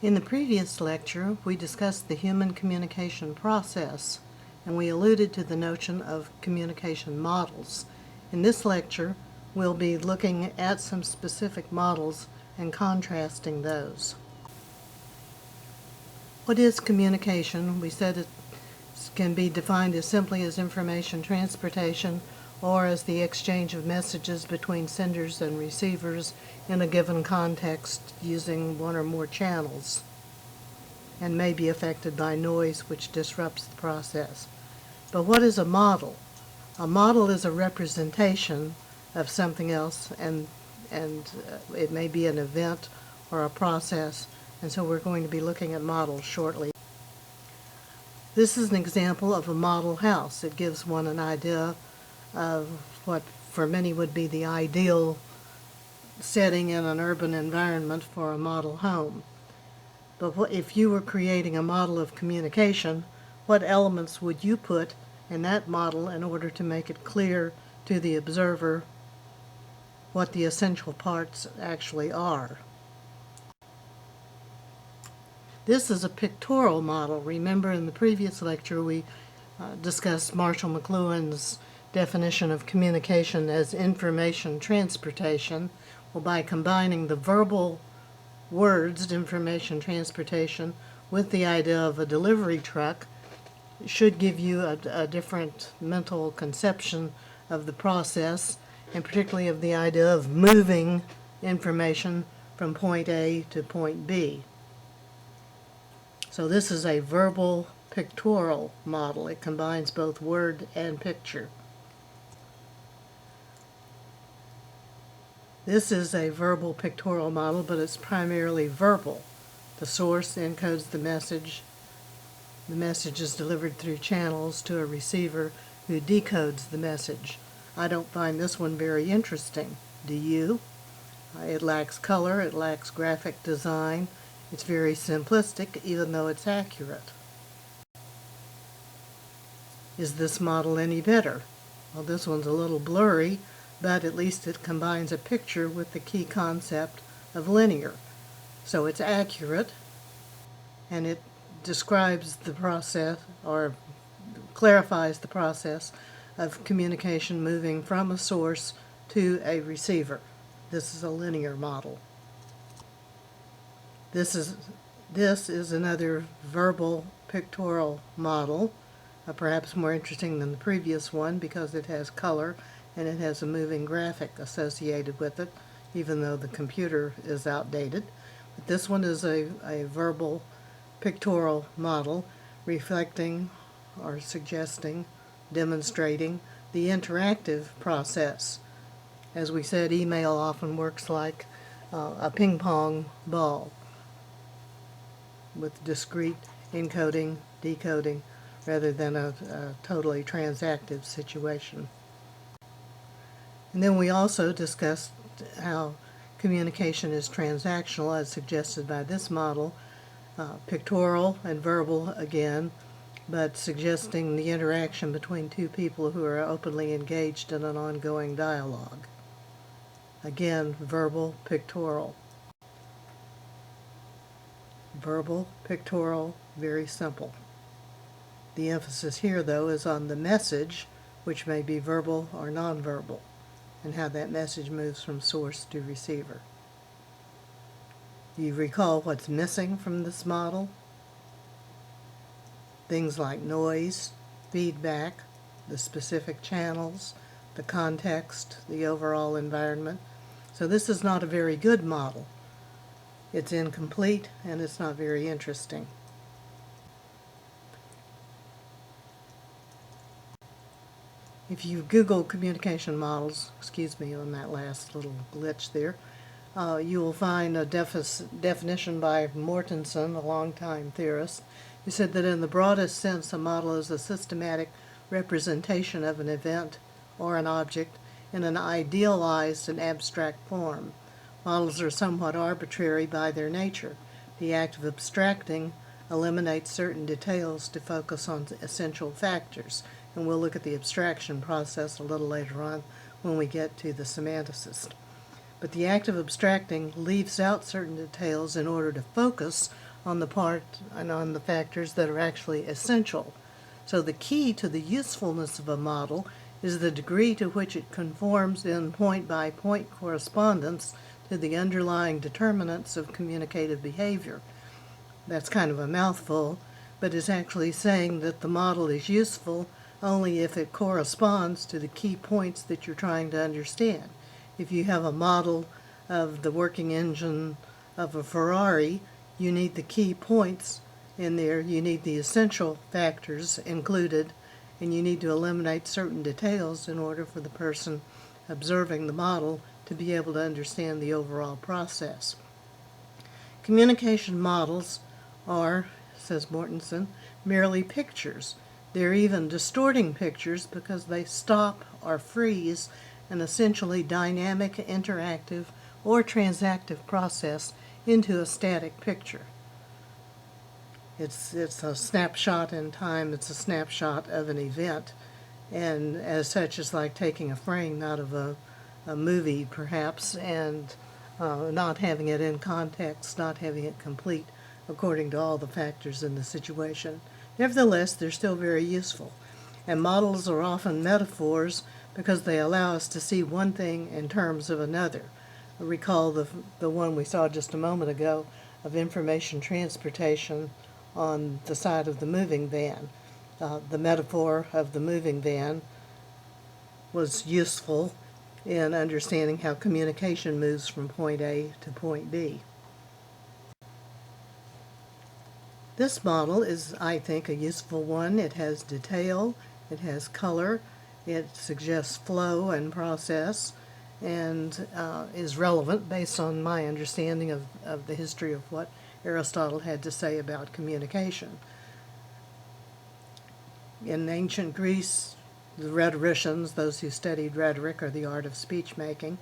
In the previous lecture, we discussed the human communication process, and we alluded to the notion of communication models. In this lecture, we'll be looking at some specific models and contrasting those. What is communication? We said it can be defined as simply as information transportation or as the exchange of messages between senders and receivers in a given context using one or more channels, and may be affected by noise which disrupts the process. But what is a model? A model is a representation of something else, and it may be an event or a process, and so we're going to be looking at models shortly. This is an example of a model house. It gives one an idea of what for many would be the ideal setting in an urban environment for a model home. But if you were creating a model of communication, what elements would you put in that model in order to make it clear to the observer what the essential parts actually are? This is a pictorial model. Remember in the previous lecture we discussed Marshall McLuhan's definition of communication as information transportation. Well, by combining the verbal words, information transportation, with the idea of a delivery truck, should give you a different mental conception of the process, and particularly of the idea of moving information from point A to point B. So this is a verbal pictorial model. It combines both word and picture. This is a verbal pictorial model, but it's primarily verbal. The source encodes the message. The message is delivered through channels to a receiver who decodes the message. I don't find this one very interesting. Do you? It lacks color, it lacks graphic design. It's very simplistic, even though it's accurate. Is this model any better? Well, this one's a little blurry, but at least it combines a picture with the key concept of linear. So it's accurate, and it describes the process, or clarifies the process of communication moving from a source to a receiver. This is a linear model. This is another verbal pictorial model, perhaps more interesting than the previous one because it has color and it has a moving graphic associated with it, even though the computer is outdated. But this one is a verbal pictorial model reflecting or suggesting, demonstrating the interactive process. As we said, email often works like a ping pong ball with discrete encoding, decoding, rather than a totally transactive situation. And then we also discussed how communication is transactional as suggested by this model, pictorial and verbal again, but suggesting the interaction between two people who are openly engaged in an ongoing dialogue. Again, verbal, pictorial. Verbal, pictorial, very simple. The emphasis here, though, is on the message, which may be verbal or nonverbal, and how that message moves from source to receiver. You recall what's missing from this model? Things like noise, feedback, the specific channels, the context, the overall environment. So this is not a very good model. It's incomplete and it's not very interesting. If you Google communication models, excuse me on that last little glitch there, you will find a definition by Mortensen, a longtime theorist, who said that in the broadest sense a model is a systematic representation of an event or an object in an idealized and abstract form. Models are somewhat arbitrary by their nature. The act of abstracting eliminates certain details to focus on essential factors, and we'll look at the abstraction process a little later on when we get to the semanticist. But the act of abstracting leaves out certain details in order to focus on the part and on the factors that are actually essential. So the key to the usefulness of a model is the degree to which it conforms in point-by-point correspondence to the underlying determinants of communicative behavior. That's kind of a mouthful, but it's actually saying that the model is useful only if it corresponds to the key points that you're trying to understand. If you have a model of the working engine of a Ferrari, you need the key points in there, you need the essential factors included, and you need to eliminate certain details in order for the person observing the model to be able to understand the overall process. Communication models are, says Mortensen, merely pictures. They're even distorting pictures because they stop or freeze an essentially dynamic, interactive, or transactive process into a static picture. It's a snapshot in time, it's a snapshot of an event, and as such it's like taking a frame out of a movie perhaps, and not having it in context, not having it complete according to all the factors in the situation. Nevertheless, they're still very useful. And models are often metaphors because they allow us to see one thing in terms of another. Recall the one we saw just a moment ago of information transportation on the side of the moving van. The metaphor of the moving van was useful in understanding how communication moves from point A to point B. This model is, I think, a useful one. It has detail, it has color, it suggests flow and process, and is relevant based on my understanding of the history of what Aristotle had to say about communication. In ancient Greece, the rhetoricians, those who studied rhetoric or the art of speech making,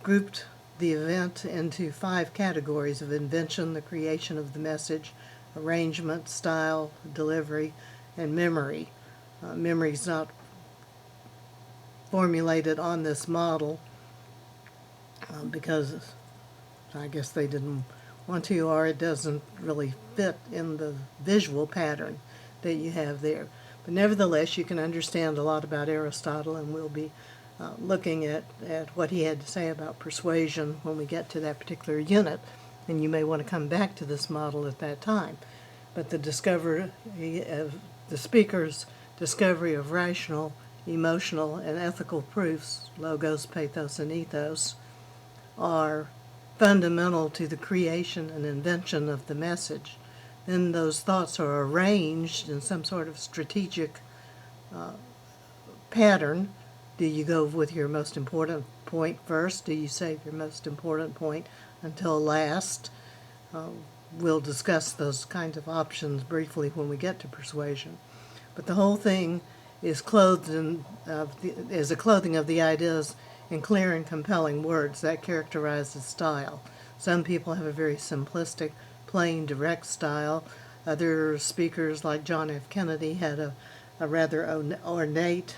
grouped the event into 5 categories of invention, the creation of the message, arrangement, style, delivery, and memory. Memory is not formulated on this model because I guess they didn't want to, or it doesn't really fit in the visual pattern that you have there. But nevertheless, you can understand a lot about Aristotle, and we'll be looking at what he had to say about persuasion when we get to that particular unit, and you may want to come back to this model at that time. But the speaker's discovery of rational, emotional, and ethical proofs, logos, pathos, and ethos, are fundamental to the creation and invention of the message. Then those thoughts are arranged in some sort of strategic pattern. Do you go with your most important point first? Do you save your most important point until last? We'll discuss those kinds of options briefly when we get to persuasion. But the whole thing is clothed in is a clothing of the ideas in clear and compelling words that characterizes style. Some people have a very simplistic, plain, direct style. Other speakers, like John F. Kennedy, had a rather ornate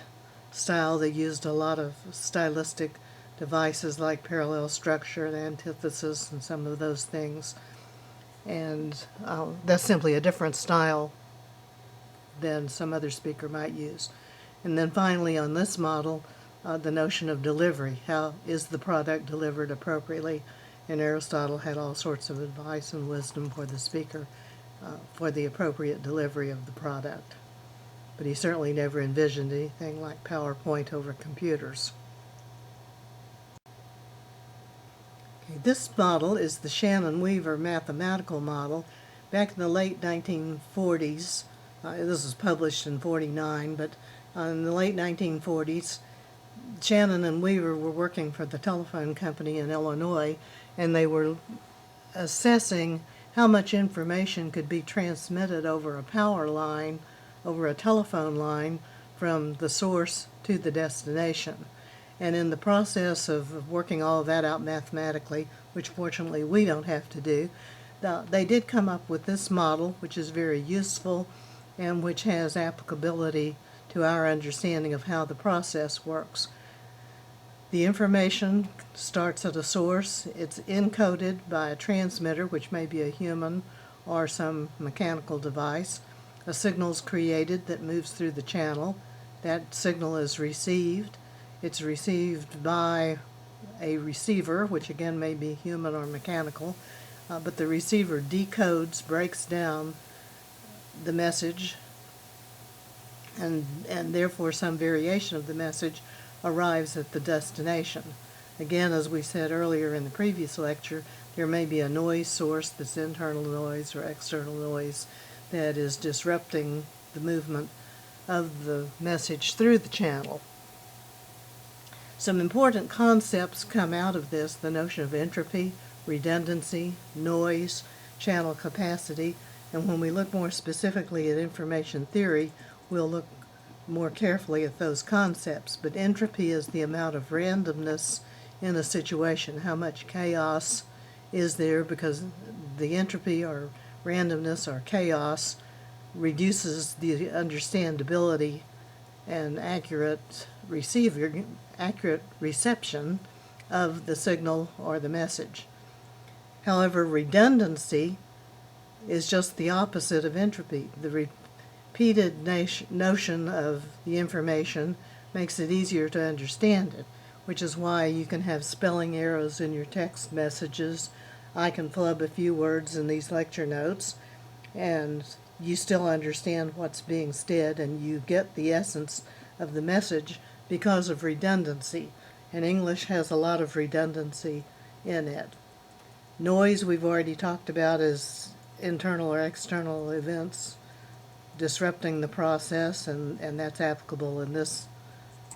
style. They used a lot of stylistic devices like parallel structure and antithesis and some of those things. And that's simply a different style than some other speaker might use. And then finally on this model, the notion of delivery. How is the product delivered appropriately? And Aristotle had all sorts of advice and wisdom for the speaker for the appropriate delivery of the product. But he certainly never envisioned anything like PowerPoint over computers. Okay, this model is the Shannon and Weaver mathematical model. Back in the late 1940s, this was published in 49, but in the late 1940s, Shannon and Weaver were working for the telephone company in Illinois, and they were assessing how much information could be transmitted over a power line, over a telephone line, from the source to the destination. And in the process of working all of that out mathematically, which fortunately we don't have to do, they did come up with this model, which is very useful and which has applicability to our understanding of how the process works. The information starts at a source. It's encoded by a transmitter, which may be a human or some mechanical device. A signal is created that moves through the channel. That signal is received. It's received by a receiver, which again may be human or mechanical, but the receiver decodes, breaks down the message, and therefore some variation of the message arrives at the destination. Again, as we said earlier in the previous lecture, there may be a noise source that's internal noise or external noise that is disrupting the movement of the message through the channel. Some important concepts come out of this: the notion of entropy, redundancy, noise, channel capacity, and when we look more specifically at information theory, we'll look more carefully at those concepts. But entropy is the amount of randomness in a situation, how much chaos is there, because the entropy or randomness or chaos reduces the understandability and accurate reception of the signal or the message. However, redundancy is just the opposite of entropy. The repeated notion of the information makes it easier to understand it, which is why you can have spelling errors in your text messages. I can flub a few words in these lecture notes, and you still understand what's being said, and you get the essence of the message because of redundancy. And English has a lot of redundancy in it. Noise, we've already talked about, as internal or external events disrupting the process, and that's applicable in this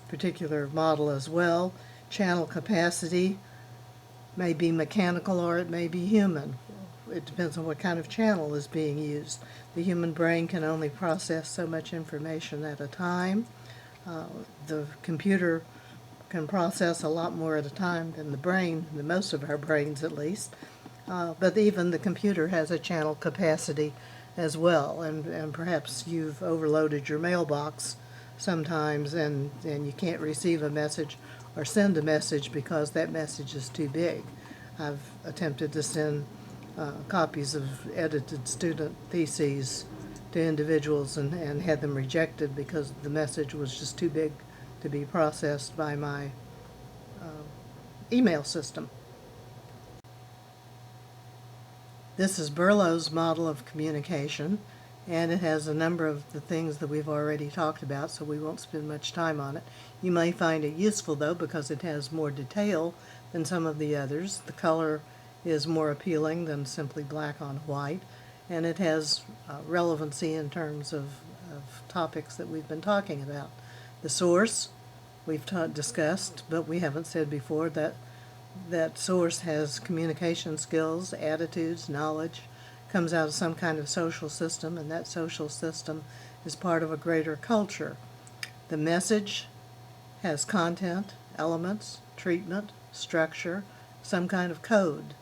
particular model as well. Channel capacity may be mechanical or it may be human. It depends on what kind of channel is being used. The human brain can only process so much information at a time. The computer can process a lot more at a time than the brain, than most of our brains at least. But even the computer has a channel capacity as well, and perhaps you've overloaded your mailbox sometimes, and you can't receive a message or send a message because that message is too big. I've attempted to send copies of edited student theses to individuals and had them rejected because the message was just too big to be processed by my email system. This is Berlow's model of communication, and it has a number of the things that we've already talked about, so we won't spend much time on it. You may find it useful, though, because it has more detail than some of the others. The color is more appealing than simply black on white, and it has relevancy in terms of topics that we've been talking about. The source we've discussed, but we haven't said before that source has communication skills, attitudes, knowledge, comes out of some kind of social system, and that social system is part of a greater culture. The message has content, elements, treatment, structure, some kind of code.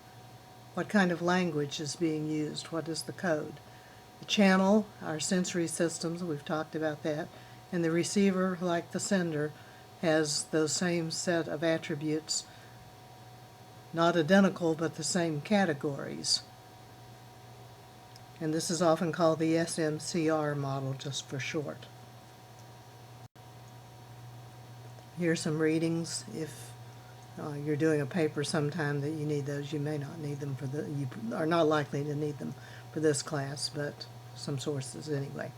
What kind of language is being used? What is the code? The channel, our sensory systems, we've talked about that, and the receiver, like the sender, has those same set of attributes, not identical, but the same categories. And this is often called the SMCR model, just for short. Here's some readings. If you're doing a paper sometime that you need those, you may not need them you are not likely to need them for this class, but some sources anyway.